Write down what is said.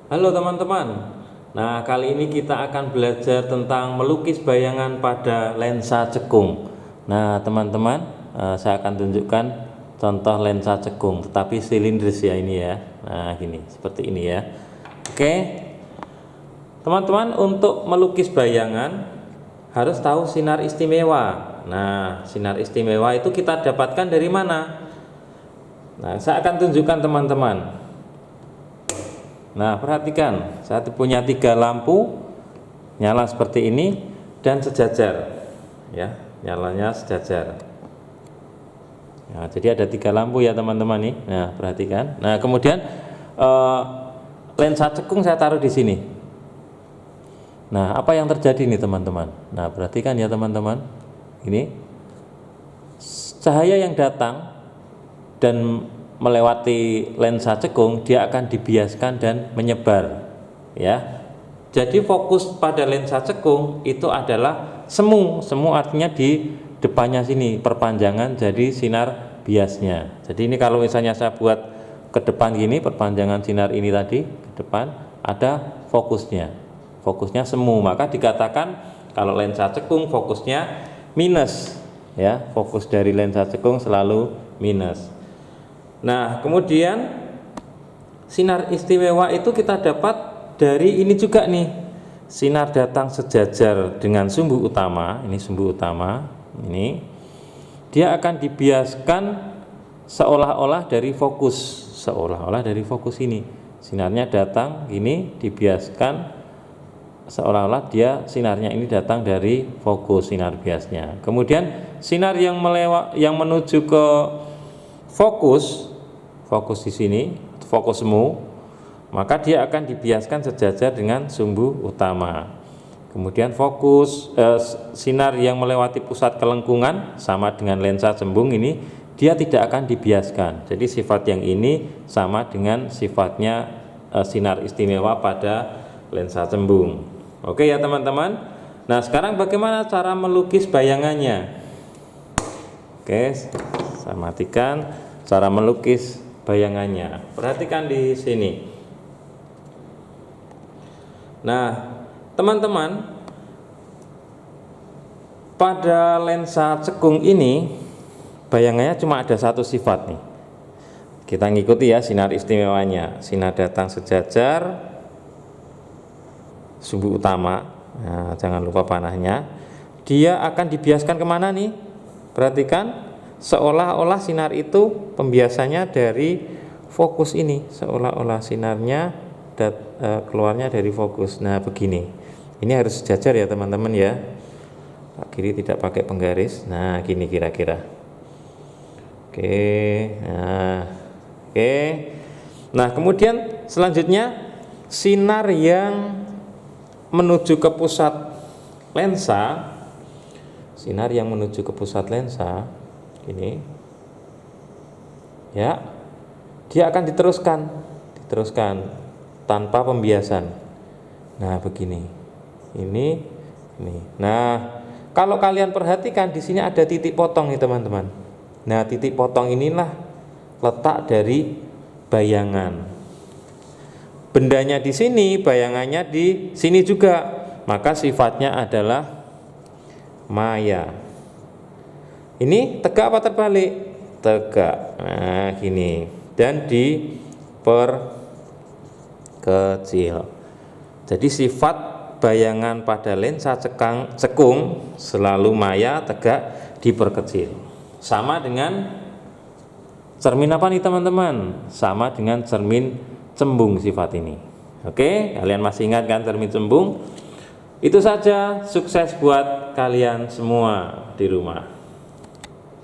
Halo teman-teman. Nah, kali ini kita akan belajar tentang melukis bayangan pada lensa cekung. Nah, teman-teman, saya akan tunjukkan contoh lensa cekung, tetapi silindris ya ini ya. Nah, gini, seperti ini ya. Oke. Teman-teman, untuk melukis bayangan harus tahu sinar istimewa. Nah, sinar istimewa itu kita dapatkan dari mana? Nah, saya akan tunjukkan teman-teman. Nah, perhatikan, saya punya 3 lampu nyala seperti ini dan sejajar, ya, nyalanya sejajar. Nah, jadi ada 3 lampu ya teman-teman nih. Nah, perhatikan. Nah, kemudian lensa cekung saya taruh di sini. Nah, apa yang terjadi nih teman-teman? Nah, perhatikan ya teman-teman. Ini cahaya yang datang dan melewati lensa cekung, dia akan dibiaskan dan menyebar ya. Jadi fokus pada lensa cekung itu adalah semu. Semu artinya di depannya sini, perpanjangan jadi sinar biasnya. Jadi ini kalau misalnya saya buat ke depan gini, perpanjangan sinar ini tadi ke depan, ada fokusnya. Fokusnya semu, maka dikatakan kalau lensa cekung fokusnya minus ya. Fokus dari lensa cekung selalu minus. Nah, kemudian sinar istimewa itu kita dapat dari ini juga nih. Sinar datang sejajar dengan sumbu utama, ini sumbu utama, ini dia akan dibiaskan seolah-olah dari fokus, ini. Sinarnya datang gini, dibiaskan seolah-olah dia sinarnya ini datang dari fokus, sinar biasnya. Kemudian sinar yang menuju ke fokus di sini, fokus semu, maka dia akan dibiaskan sejajar dengan sumbu utama. Kemudian sinar yang melewati pusat kelengkungan sama dengan lensa cembung ini, dia tidak akan dibiaskan. Jadi sifat yang ini sama dengan sifatnya sinar istimewa pada lensa cembung. Oke ya teman-teman. Nah, sekarang bagaimana cara melukis bayangannya? Oke, saya matikan cara melukis bayangannya. Perhatikan di sini. Nah, teman-teman, pada lensa cekung ini bayangannya cuma ada satu sifat nih. Kita ngikuti ya sinar istimewanya. Sinar datang sejajar, sumbu utama. Nah, jangan lupa panahnya. Dia akan dibiaskan kemana nih? Perhatikan. Seolah-olah sinar itu pembiasanya dari fokus ini, seolah-olah sinarnya keluarnya dari fokus. Nah, begini. Ini harus sejajar ya teman-teman ya. Kiri tidak pakai penggaris. Nah, gini kira-kira. Oke. Nah, kemudian selanjutnya sinar yang menuju ke pusat lensa, ini ya, dia akan diteruskan tanpa pembiasan. Nah, begini. Ini. Nah, kalau kalian perhatikan di sini ada titik potong nih teman-teman. Nah, titik potong inilah letak dari bayangan. Bendanya di sini, bayangannya di sini juga. Maka sifatnya adalah maya. Ini tegak apa terbalik? Tegak. Nah, gini. Dan diperkecil. Jadi sifat bayangan pada lensa cekung selalu maya, tegak, diperkecil. Sama dengan cermin apa nih teman-teman? Sama dengan cermin cembung sifat ini. Oke, kalian masih ingat kan cermin cembung? Itu saja, sukses buat kalian semua di rumah.